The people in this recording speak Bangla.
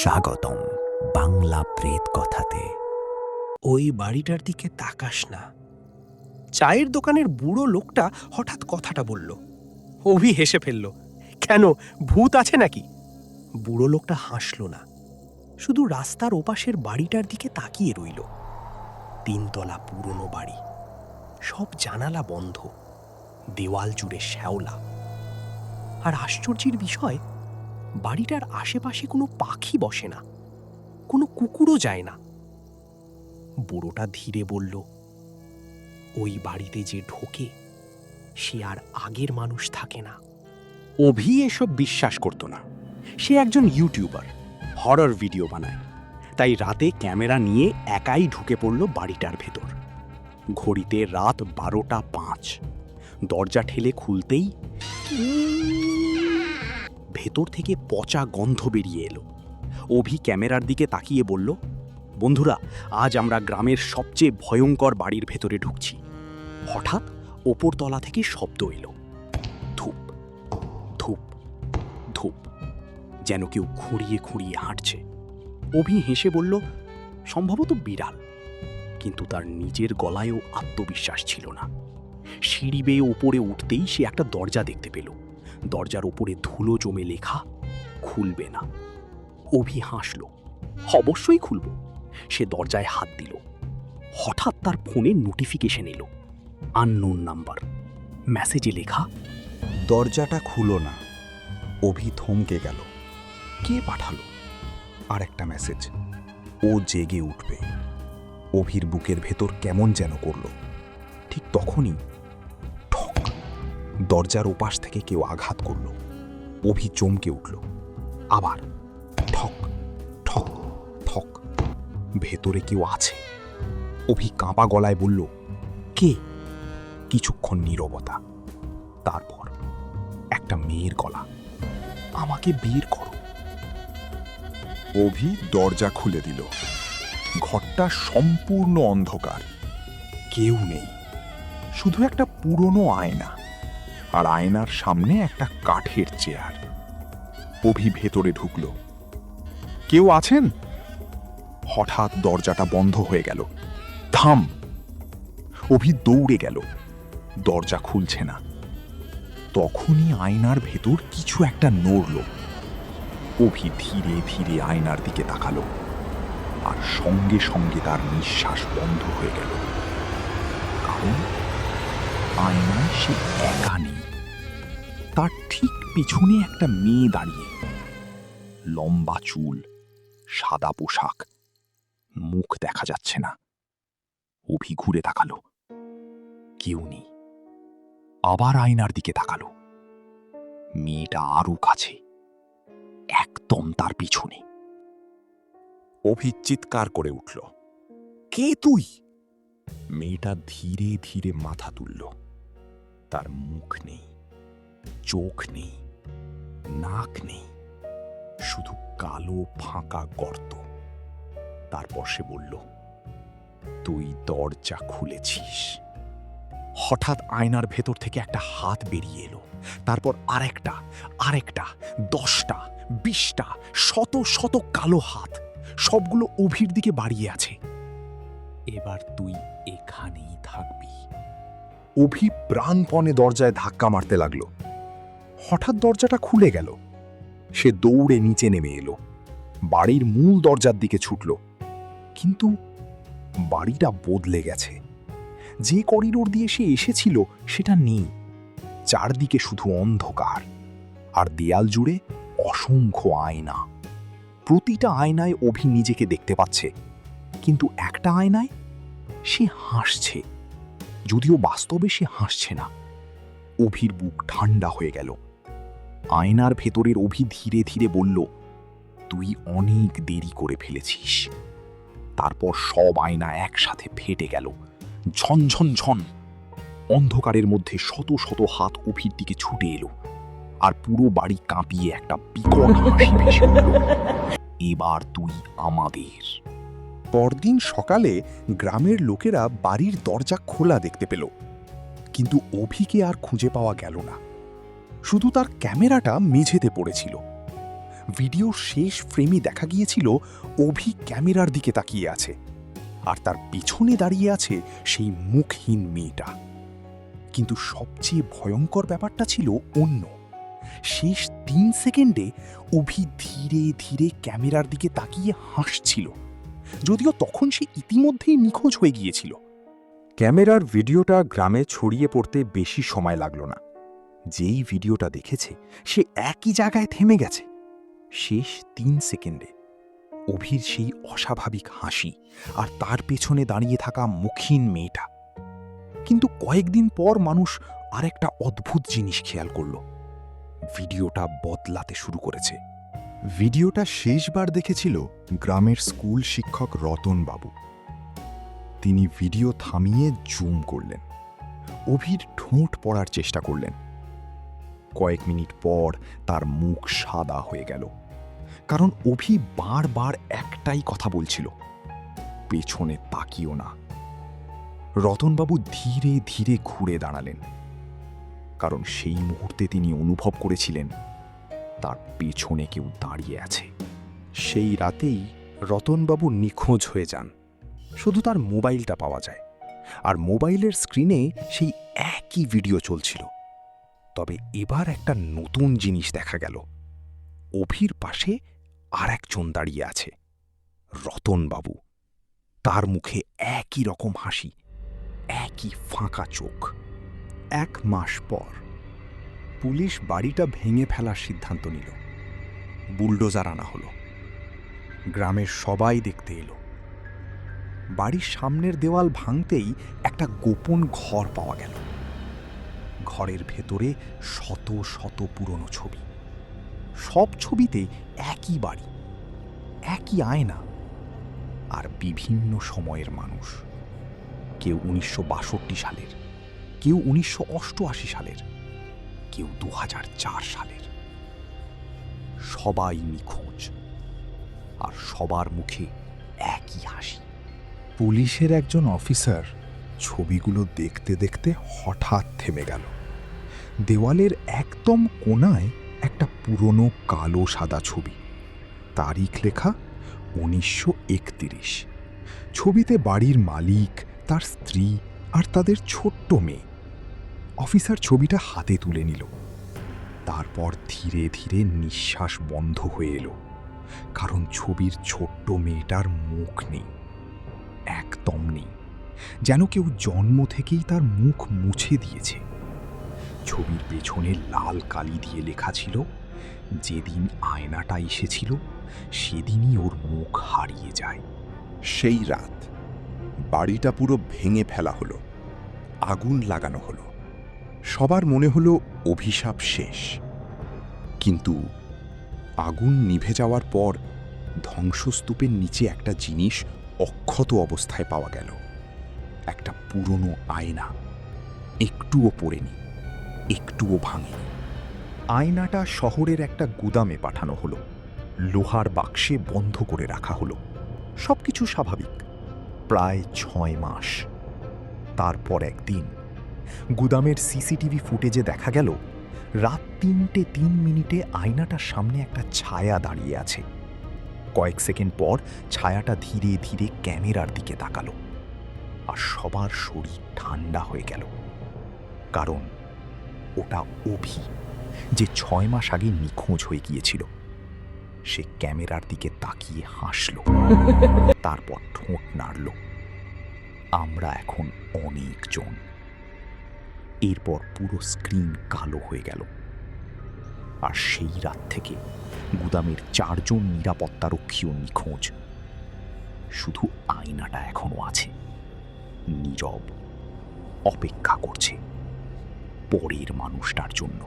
স্বাগতম বাংলা প্রেত কথাতে। ওই বাড়িটার দিকে তাকাস না। চায়ের দোকানের বুড়ো লোকটা হঠাৎ কথাটা বলল। অভি হেসে ফেলল। কেন, ভূত আছে নাকি? বুড়ো লোকটা হাসল না, শুধু রাস্তার ওপাশের বাড়িটার দিকে তাকিয়ে রইল। 3 তলা পুরনো বাড়ি, সব জানালা বন্ধ, দেওয়াল জুড়ে শ্যাওলা। আর আশ্চর্যের বিষয়, বাড়িটার আশেপাশে কোনো পাখি বসে না, কোনো কুকুরও যায় না। বুড়োটা ধীরে বলল, ওই বাড়িতে যে ঢোকে সে আর আগের মানুষ থাকে না। অভি এসব বিশ্বাস করত না। সে একজন ইউটিউবার, হরর ভিডিও বানায়। তাই রাতে ক্যামেরা নিয়ে একাই ঢুকে পড়ল বাড়িটার ভেতর। ঘড়িতে রাত 12:05। দরজা ঠেলে খুলতেই ভেতর থেকে পচা গন্ধ বেরিয়ে এলো। অভি ক্যামেরার দিকে তাকিয়ে বলল, বন্ধুরা, আজ আমরা গ্রামের সবচেয়ে ভয়ঙ্কর বাড়ির ভেতরে ঢুকছি। হঠাৎ ওপরতলা থেকে শব্দ এলো, ধূপ ধূপ ধূপ, যেন কেউ খুঁড়িয়ে খুঁড়িয়ে হাঁটছে। অভি হেসে বলল, সম্ভবত বিড়াল। কিন্তু তার নিজের গলায়ও আত্মবিশ্বাস ছিল না। সিঁড়ি বেয়ে ওপরে উঠতেই সে একটা দরজা দেখতে পেল। দরজার ওপরে ধুলো জমে লেখা, খুলবে না। অভি হাসল, অবশ্যই খুলব। সে দরজায় হাত দিল। হঠাৎ তার ফোনে নোটিফিকেশন এলো, আননোন নাম্বার। মেসেজে লেখা, দরজাটা খুলো না। অভি থমকে গেল। কে পাঠালো? আর একটা মেসেজ, ও জেগে উঠবে। অভির বুকের ভেতর কেমন যেন করল। ঠিক তখনই ঠক, দরজার ওপাশ থেকে কেউ আঘাত করল। অভি চমকে উঠল। আবার ঠক ঠক ঠক। ভেতরে কেউ আছে। অভি কাঁপা গলায় বলল, কে? কিছুক্ষণ নীরবতা। তারপর একটা মেয়ের গলা, আমাকে বের করো। অভি দরজা খুলে দিল। ঘরটা সম্পূর্ণ অন্ধকার, কেউ নেই, শুধু একটা পুরনো আয়না, আর আয়নার সামনে একটা কাঠের চেয়ার। অভি ভেতরে ঢুকল। কেউ আছেন? হঠাৎ দরজাটা বন্ধ হয়ে গেল। থাম! অভি দৌড়ে গেল। দরজা খুলছে না। তখনই আয়নার ভেতর কিছু একটা নড়ল। অভি ধীরে ধীরে আয়নার দিকে তাকালো, আর সঙ্গে সঙ্গে তার নিঃশ্বাস বন্ধ হয়ে গেল। কারণ আয়নায় সে একা নেই। তার ঠিক পিছনে একটা মেয়ে দাঁড়িয়ে, লম্বা চুল, সাদা পোশাক, মুখ দেখা যাচ্ছে না। অভি ঘুরে তাকালো, কেউ নেই। আবার আয়নার দিকে তাকালো। মেয়েটা আরো কাছে, একদম তার পিছনে। অভি চিৎকার করে উঠল, কে তুই? মেয়েটা ধীরে ধীরে মাথা তুলল। তার মুখ নেই, চোখ নেই, নাক নেই, শুধু কালো ফাঁকা গর্ত। তারপর সে বলল, তুই দরজা খুলেছিস। হঠাৎ আয়নার ভেতর থেকে একটা হাত বেরিয়ে এলো। তারপর আরেকটা, আরেকটা, 10টা, 20টা, শত শত কালো হাত, সবগুলো অভির দিকে বাড়িয়ে আছে। এবার তুই এখানেই থাকবি। অভি প্রাণপণে দরজায় ধাক্কা মারতে লাগলো। হঠাৎ দরজাটা খুলে গেল। সে দৌড়ে নিচে নেমে এলো, বাড়ির মূল দরজার দিকে ছুটল। কিন্তু বাড়িটা বদলে গেছে। যে করিডোর দিয়ে সে এসেছিল সেটা নেই। চারদিকে শুধু অন্ধকার, আর দেয়াল জুড়ে অসংখ্য আয়না। প্রতিটা আয়নায় অভি নিজেকে দেখতে পাচ্ছে, কিন্তু একটা আয়নায় সে হাসছে, যদিও বাস্তবে সে হাসছে না। অভির বুক ঠান্ডা হয়ে গেল। আয়নার ভেতরের অভি ধীরে ধীরে বলল, তুই অনেক দেরি করে ফেলেছিস। তারপর সব আয়না একসাথে ফেটে গেল, ঝনঝন ঝন। অন্ধকারের মধ্যে শত শত হাত অভির দিকে ছুটে এলো, আর পুরো বাড়ি কাঁপিয়ে একটা বিকট হাসি ভেসে উঠল। এবার তুই আমাদের। পরদিন সকালে গ্রামের লোকেরা বাড়ির দরজা খোলা দেখতে পেল, কিন্তু অভিকে আর খুঁজে পাওয়া গেল না। শুধু তার ক্যামেরাটা মেঝেতে পড়েছিল। ভিডিওর শেষ ফ্রেমে দেখা গিয়েছিল অভি ক্যামেরার দিকে তাকিয়ে আছে, আর তার পিছনে দাঁড়িয়ে আছে সেই মুখহীন মেয়েটা। কিন্তু সবচেয়ে ভয়ঙ্কর ব্যাপারটা ছিল অন্য। শেষ 3 সেকেন্ডে অভি ধীরে ধীরে ক্যামেরার দিকে তাকিয়ে হাসছিল, যদিও তখন সে ইতিমধ্যেই নিখোঁজ হয়ে গিয়েছিল। ক্যামেরার ভিডিওটা গ্রামে ছড়িয়ে পড়তে বেশি সময় লাগলো না। যেই ভিডিওটা দেখেছে সে একই জায়গায় থেমে গেছে। শেষ 3 সেকেন্ডে অভির সেই অস্বাভাবিক হাসি আর তার পেছনে দাঁড়িয়ে থাকা মুখহীন মেয়েটা। কিন্তু কয়েকদিন পর মানুষ আরেকটা অদ্ভুত জিনিস খেয়াল করল। ভিডিওটা বদলাতে শুরু করেছে। ভিডিওটা শেষবার দেখেছিল গ্রামের স্কুল শিক্ষক রতন বাবু। তিনি ভিডিও থামিয়ে জুম করলেন, অভির ঠোঁট পড়ার চেষ্টা করলেন। কয়েক মিনিট পর তার মুখ সাদা হয়ে গেল, কারণ অভি বারবার একটাই কথা বলছিল, পেছনে তাকিও না। রতনবাবু ধীরে ধীরে ঘুরে দাঁড়ালেন, কারণ সেই মুহূর্তে তিনি অনুভব করেছিলেন তার পেছনে কেউ দাঁড়িয়ে আছে। সেই রাতেই রতনবাবু নিখোঁজ হয়ে যান। শুধু তার মোবাইলটা পাওয়া যায়, আর মোবাইলের স্ক্রিনে সেই একই ভিডিও চলছিল। তবে এবার একটা নতুন জিনিস দেখা গেল। অভির পাশে আর একজন দাঁড়িয়ে আছে, রতনবাবু। তার মুখে একই রকম হাসি, একই ফাঁকা চোখ। 1 মাস পর পুলিশ বাড়িটা ভেঙে ফেলার সিদ্ধান্ত নিল। বুলডোজার আনা হলো, গ্রামের সবাই দেখতে এলো। বাড়ির সামনের দেওয়াল ভাঙতেই একটা গোপন ঘর পাওয়া গেল। ঘরের ভেতরে শত শত পুরনো ছবি। সব ছবিতে একই বাড়ি, একই আয়না, আর বিভিন্ন সময়ের মানুষ। কেউ 1962 সালের, কেউ 1988 সালের, কেউ 2004 সালের। সবাই নিখোঁজ, আর সবার মুখে একই হাসি। পুলিশের একজন অফিসার ছবিগুলো দেখতে দেখতে হঠাৎ থেমে গেল। দেওয়ালের একদম কোণায় একটা পুরনো কালো সাদা ছবি, তারিখ লেখা 1931। ছবিতে বাড়ির মালিক, তার স্ত্রী আর তাদের ছোট্ট মেয়ে। অফিসার ছবিটা হাতে তুলে নিল। তারপর ধীরে ধীরে নিঃশ্বাস বন্ধ হয়ে এলো, কারণ ছবির ছোট্ট মেয়েটার মুখ নেই, একদম নেই, যেন কেউ জন্ম থেকেই তার মুখ মুছে দিয়েছে। ছবির পেছনে লাল কালি দিয়ে লেখা ছিল, যেদিন আয়নাটা এসেছিল সেদিনই ওর মুখ হারিয়ে যায়। সেই রাত বাড়িটা পুরো ভেঙে ফেলা হলো, আগুন লাগানো হলো। সবার মনে হলো অভিশাপ শেষ। কিন্তু আগুন নিভে যাওয়ার পর ধ্বংসস্তূপের নিচে একটা জিনিস অক্ষত অবস্থায় পাওয়া গেল। একটা পুরনো আয়না, একটুও পড়েনি, একটুও ভাঙেনি। আয়নাটা শহরের একটা গুদামে পাঠানো হলো, লোহার বাক্সে বন্ধ করে রাখা হলো। সবকিছু স্বাভাবিক, প্রায় 6 মাস। তারপর একদিন গুদামের সিসিটিভি ফুটেজে দেখা গেল, রাত 3:03 আয়নাটার সামনে একটা ছায়া দাঁড়িয়ে আছে। কয়েক সেকেন্ড পর ছায়াটা ধীরে ধীরে ক্যামেরার দিকে তাকালো, আর সবার শরীর ঠান্ডা হয়ে গেল, কারণ ওটা অভি, যে 6 মাস আগে নিখোঁজ হয়ে গিয়েছিল। সে ক্যামেরার দিকে তাকিয়ে হাসল, তারপর ঠোঁট নাড়ল। আমরা এখন অনেকজন। এরপর পুরো স্ক্রিন কালো হয়ে গেল, আর সেই রাত থেকে গুদামের 4 জন নিরাপত্তারক্ষীও নিখোঁজ। শুধু আয়নাটা এখনো আছে, নীরব, অপেক্ষা করছে পরের মানুষটার জন্য।